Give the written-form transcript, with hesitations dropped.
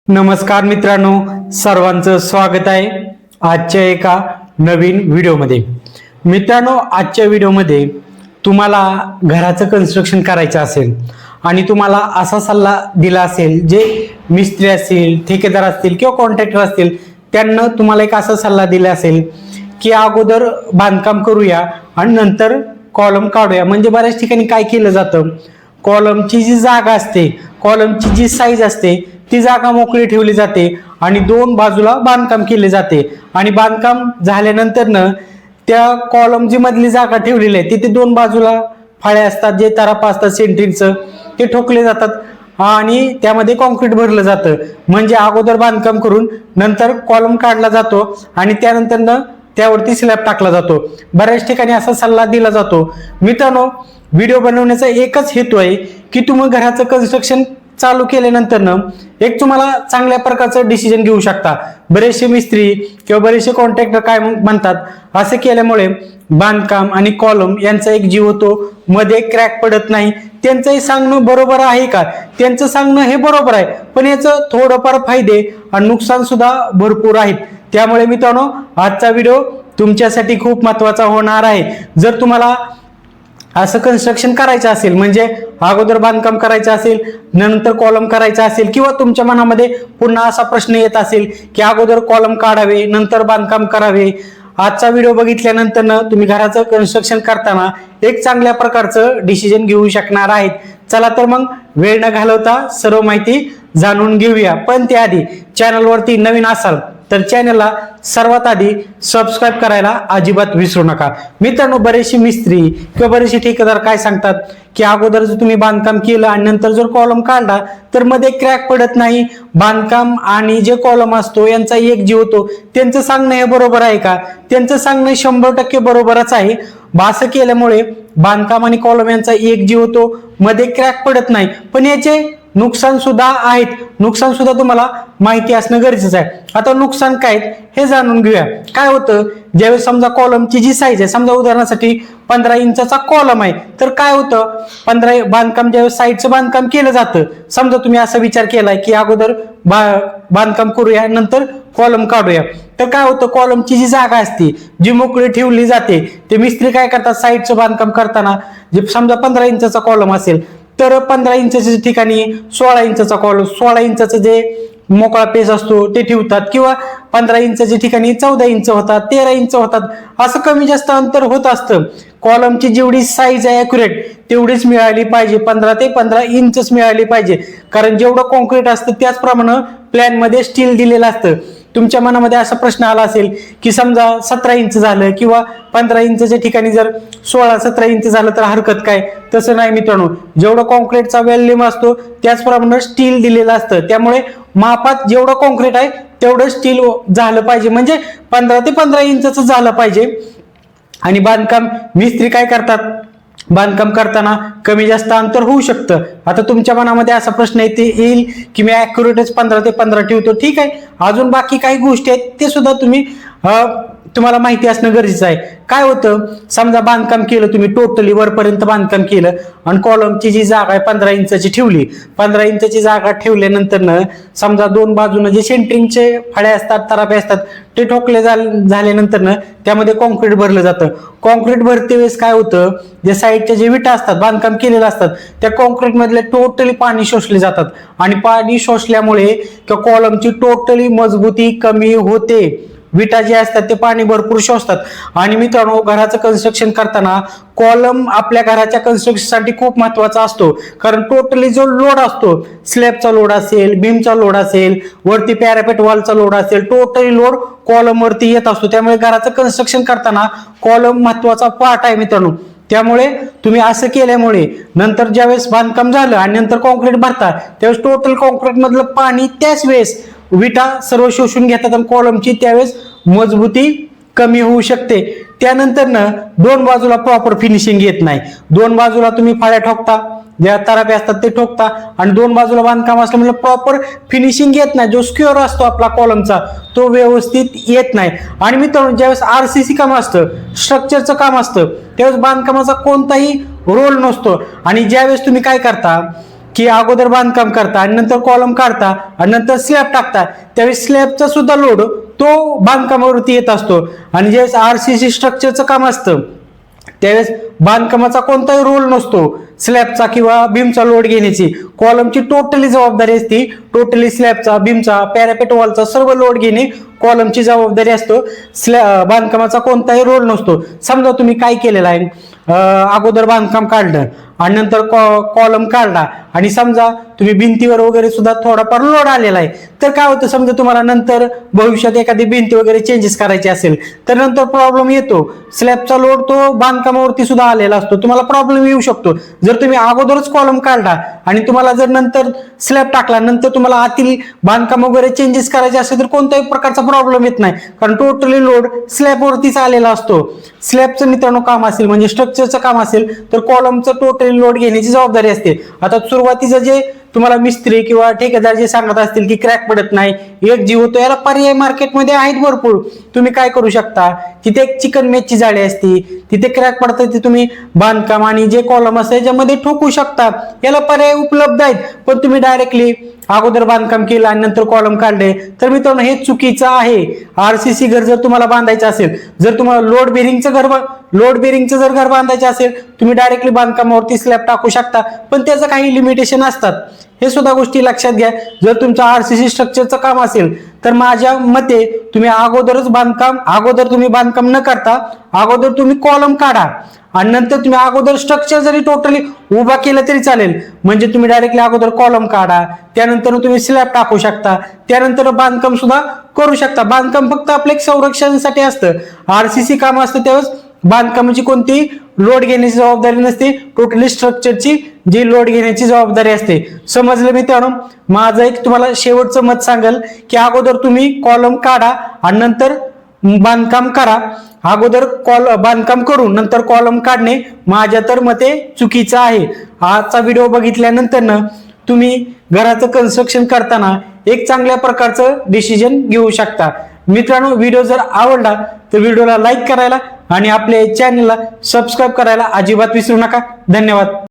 नमस्कार मित्रांनो, सर्वांचं स्वागत आहे आजच्या एका नवीन व्हिडिओमध्ये। मित्रांनो, आजच्या व्हिडिओमध्ये तुम्हाला घराचं कन्स्ट्रक्शन करायचं असेल आणि तुम्हाला असा सल्ला दिला असेल, जे मिस्त्री असतील, ठेकेदार असतील किंवा कॉन्ट्रॅक्टर असतील, त्यांना तुम्हाला एक असा सल्ला दिला असेल की अगोदर बांधकाम करूया आणि नंतर कॉलम काढूया। म्हणजे बऱ्याच ठिकाणी काय केलं जातं, कॉलमची जी जागा असते, कॉलमची जी साईज असते ती जागा मोकळी ठेवली जाते आणि दोन बाजूला बांधकाम केले जाते आणि बांधकाम झाल्यानंतर त्या कॉलम जी मधली जागा ठेवलेली आहे तिथे दोन बाजूला फाळे असतात, जे तरापा असतात सेंट्रिंगचं, ते ठोकले जातात आणि त्यामध्ये कॉन्क्रीट भरलं जातं। म्हणजे अगोदर बांधकाम करून नंतर कॉलम काढला जातो आणि त्यानंतर त्यावरती स्लॅब टाकला जातो। बऱ्याच ठिकाणी असा सल्ला दिला जातो। मित्रांनो, व्हिडिओ बनवण्याचा एकच हेतू आहे की तुम्ही घराचं कन्स्ट्रक्शन चालू केल्यानंतर एक तुम्हाला चांगल्या प्रकारचं डिसिजन घेऊ शकता। बरेचसे मिस्त्री किंवा बरेचसे कॉन्ट्रॅक्टर काय म्हणतात, असं केल्यामुळे बांधकाम आणि कॉलम यांचा एक जीव होतो, मध्ये क्रॅक पडत नाही। त्यांचंही सांगणं बरोबर आहे का? त्यांचं सांगणं हे बरोबर आहे, पण याचं थोडंफार फायदे आणि नुकसान सुद्धा भरपूर आहेत। त्यामुळे मित्रांनो, आजचा व्हिडिओ तुमच्यासाठी खूप महत्त्वाचा होणार आहे। जर तुम्हाला असं कन्स्ट्रक्शन करायचं असेल, म्हणजे अगोदर बांधकाम करायचं असेल, नंतर कॉलम करायचं असेल, किंवा तुमच्या मनामध्ये पुन्हा असा प्रश्न येत असेल की अगोदर कॉलम काढावे नंतर बांधकाम करावे, आजचा व्हिडिओ बघितल्यानंतर तुम्ही घराचं कन्स्ट्रक्शन करताना एक चांगल्या प्रकारचं डिसिजन घेऊ शकणार आहेत। चला तर मग वेळ न घालवता सर्व माहिती जाणून घेऊया। पण त्याआधी चॅनलवरती नवीन असाल तर चॅनलला सर्वात आधी सबस्क्राईब करायला अजिबात विसरू नका। मित्रांनो, बरेचसे मिस्त्री किंवा बरेचसे ठेकेदार काय सांगतात की अगोदर जर तुम्ही बांधकाम केलं आणि नंतर जर कॉलम काढला तर मध्ये क्रॅक पडत नाही, बांधकाम आणि जे कॉलम असतो यांचा एक जीव होतो। त्यांचं सांगणं हे बरोबर आहे का? त्यांचं सांगणं 100% बरोबरच आहे। असं केल्यामुळे बांधकाम आणि कॉलम यांचा एक जीव होतो, मध्ये क्रॅक पडत नाही, पण याचे नुकसान सुद्धा आहेत। नुकसान सुद्धा तुम्हाला माहिती असणं गरजेचं आहे। आता नुकसान काय हे जाणून घेऊया। काय होतं, ज्यावेळेस समजा कॉलमची जी साईज आहे, समजा उदाहरणासाठी 15 इंचाचा कॉलम आहे, तर काय होतं, 15 बांधकाम ज्यावेळेस साईडचं बांधकाम केलं जातं, समजा तुम्ही असा विचार केलाय की अगोदर बांधकाम करूया नंतर कॉलम काढूया, तर काय होतं, कॉलमची जी जागा असते जी मोकळी ठेवली जाते, ते मिस्त्री काय करतात, साईडचं बांधकाम करताना जे समजा 15 इंचाचा कॉलम असेल तर 15 इंचाच्या ठिकाणी 16 इंचाचा कॉलम, 16 इंचाचं जे मोकळा पेज असतो ते ठेवतात, किंवा 15 इंचाच्या ठिकाणी 14 इंच होतात, 13 इंच होतात, असं कमी जास्त अंतर होत असतं। कॉलमची जेवढी साईज आहे ॲक्युरेट तेवढीच मिळाली पाहिजे, 15 ते 15 इंचच मिळाली पाहिजे, कारण जेवढं कॉन्क्रीट असतं त्याचप्रमाणे प्लॅन मध्ये स्टील दिलेलं असतं। तुमच्या मनामध्ये असा प्रश्न आला असेल की समजा 17 इंच झालं किंवा 15 इंचच्या ठिकाणी जर 16-17 इंच झालं तर हरकत काय? तसं नाही मित्रांनो, जेवढं कॉन्क्रीटचा व्हॉल्यूम असतो त्याचप्रमाणे स्टील दिलेलं असतं। त्यामुळे मापात जेवढं कॉन्क्रीट आहे तेवढं स्टील झालं पाहिजे, म्हणजे 15 ते 15 इंचचं झालं पाहिजे। आणि बांधकाम मिस्त्री काय करतात, बांधकाम करताना कमी जास्त अंतर होऊ शकतं। आता तुमच्या मनामध्ये असा प्रश्न येईल की मी ॲक्युरेटच 15 ते 15 ठेवतो, ठीक आहे, अजून बाकी काही गोष्टी आहेत ते सुद्धा तुम्हाला माहिती असणं गरजेचं आहे। काय होतं, समजा बांधकाम केलं तुम्ही, टोटली वरपर्यंत बांधकाम केलं आणि कॉलमची जी जागा आहे 15 इंचाची ठेवली, 15 इंचाची जागा ठेवल्यानंतर समजा दोन बाजूने जे सेंट्रिंगचे फाळे असतात, तरापे असतात, ते ठोकले झाल्यानंतर त्यामध्ये कॉन्क्रीट भरलं जातं। कॉन्क्रीट भरते वेळेस काय होतं, जे साईडच्या जे विटा असतात, बांधकाम केलेलं असतात, त्या कॉन्क्रीट मधले टोटली पाणी शोषले जातात आणि पाणी शोषल्यामुळे त्या कॉलमची टोटली मजबूती कमी होते। विटा जे असतात ते पाणी भरपूर शोषतात। आणि मित्रांनो, घराचं कन्स्ट्रक्शन करताना कॉलम आपल्या घराच्या कन्स्ट्रक्शनसाठी खूप महत्वाचा असतो, कारण टोटली जो लोड असतो, स्लॅबचा लोड असेल, बीमचा लोड असेल, वरती पॅरापेट वॉलचा लोड असेल, टोटली लोड कॉलम वरती येत असतो। त्यामुळे घराचं कन्स्ट्रक्शन करताना कॉलम महत्वाचा पार्ट आहे मित्रांनो। त्यामुळे तुम्ही असं केल्यामुळे नंतर ज्यावेळेस बांधकाम झालं आणि नंतर कॉन्क्रीट भरता त्यावेळेस टोटल कॉन्क्रीट मधलं पाणी त्याच वेळेस विटा सर्व शोषून घेतात आणि कॉलमची त्यावेळेस मजबूती कमी होऊ शकते। त्यानंतर दोन बाजूला प्रॉपर फिनिशिंग येत नाही। दोन बाजूला तुम्ही फाळ्या ठोकता, ज्या तरापे असतात ते ठोकता आणि दोन बाजूला बांधकाम असल्यामुळे प्रॉपर फिनिशिंग येत नाही। जो स्क्वेअर असतो आपला कॉलमचा तो व्यवस्थित येत नाही। आणि मित्रांनो, ज्यावेळेस आरसीसी काम असतं, स्ट्रक्चरचं काम असतं, त्यावेळेस बांधकामाचा कोणताही रोल नसतो। आणि ज्यावेळेस तुम्ही काय करता की अगोदर बांधकाम करता आणि नंतर कॉलम काढता आणि नंतर स्लॅब टाकता, त्यावेळेस स्लॅबचा सुद्धा लोड तो बांधकामावरती येत असतो. आणि ज्यावेळेस आरसीसी स्ट्रक्चरचं काम असतं त्यावेळेस बांधकामाचा कोणताही रोल नसतो स्लॅबचा किंवा बीमचा लोड घेण्याची. कॉलमची टोटली जबाबदारी असते, टोटली स्लॅबचा, बीमचा, पॅरापेट वॉलचा सर्व लोड घेणे कॉलमची जबाबदारी असतो. बांधकामाचा कोणताही रोल नसतो. समजा तुम्ही काय केलेलं आहे, अगोदर बांधकाम काढलं आणि नंतर कॉलम काढला आणि समजा तुम्ही भिंतीवर वगैरे सुद्धा थोडाफार लोड आलेला आहे, तर काय होतं, समजा तुम्हाला नंतर भविष्यात एखादी भिंती वगैरे चेंजेस करायची असेल तर नंतर प्रॉब्लेम येतो. स्लॅबचा लोड तो बांधकामावरती सुद्धा आलेला असतो, तुम्हाला प्रॉब्लेम येऊ शकतो. जर तुम्ही अगोदरच कॉलम काढला आणि तुम्हाला जर नंतर स्लॅब टाकला, नंतर तुम्हाला आतील बांधकाम वगैरे चेंजेस करायचे असेल तर कोणत्याही प्रकारचा प्रॉब्लेम येत नाही, कारण टोटली लोड स्लॅबवरतीच आलेला असतो. स्लॅबचं मित्रांनो काम असेल म्हणजे स्ट्रक्चरचं काम असेल तर कॉलमचं टोटली लोड घेण्याची जबाबदारी असते. आता सुरुवातीचं जे तुम्हाला मिस्त्री किंवा ठेकेदार जे सांगत असतील की क्रॅक पडत नाही, एक जीव होतो, याला पर्याय मार्केटमध्ये आहेत भरपूर. तुम्ही काय करू शकता, तिथे एक चिकन मेचची जाळी असते, तिथे क्रॅक पडतं ते तुम्ही बांधकाम आणि जे कॉलम असते त्याच्यामध्ये ठोकू शकता. याला पर्याय उपलब्ध आहेत. पण तुम्ही डायरेक्टली अगोदर बांधकाम केलं आणि नंतर कॉलम काढले तर मित्रांनो हे चुकीचं आहे. आरसीसी घर जर तुम्हाला बांधायचं असेल, जर तुम्हाला लोड बेरिंगचं जर घर बांधायचं असेल, तुम्ही डायरेक्टली बांधकामावरती स्लॅब टाकू शकता, पण त्याचं काही लिमिटेशन असतात. हे सुद्धा गोष्टी लक्षात घ्या. जर तुमचं आरसीसी स्ट्रक्चरचं काम असेल तर माझ्या मते तुम्ही अगोदर तुम्ही बांधकाम न करता अगोदर तुम्ही कॉलम काढा आणि नंतर तुम्ही अगोदर स्ट्रक्चर जरी टोटली उभा केलं तरी चालेल. म्हणजे तुम्ही डायरेक्टली अगोदर कॉलम काढा, त्यानंतर तुम्ही स्लॅब टाकू शकता, त्यानंतर बांधकाम सुद्धा करू शकता. बांधकाम फक्त आपल्या एक संरक्षणासाठी असतं. आरसीसी काम असतं त्यावेळेस बांधकामाची कोणती लोड घेण्याची जबाबदारी नसते, टोटली स्ट्रक्चरची जी लोड घेण्याची जबाबदारी असते. समजलं मित्रांनो? माझं एक तुम्हाला शेवटचं मत सांगेल की अगोदर तुम्ही कॉलम काढा आणि नंतर बांधकाम करा. अगोदर बांधकाम करून नंतर कॉलम काढणे माझ्या तर मते चुकीचं आहे. आजचा व्हिडिओ बघितल्यानंतर तुम्ही घराचं कन्स्ट्रक्शन करताना एक चांगल्या प्रकारचं डिसिजन घेऊ शकता. मित्रांनो, व्हिडिओ जर आवडला तर व्हिडिओला लाईक करायला आणि आपल्या चॅनलला सबस्क्राईब करायला अजिबात विसरू नका. धन्यवाद.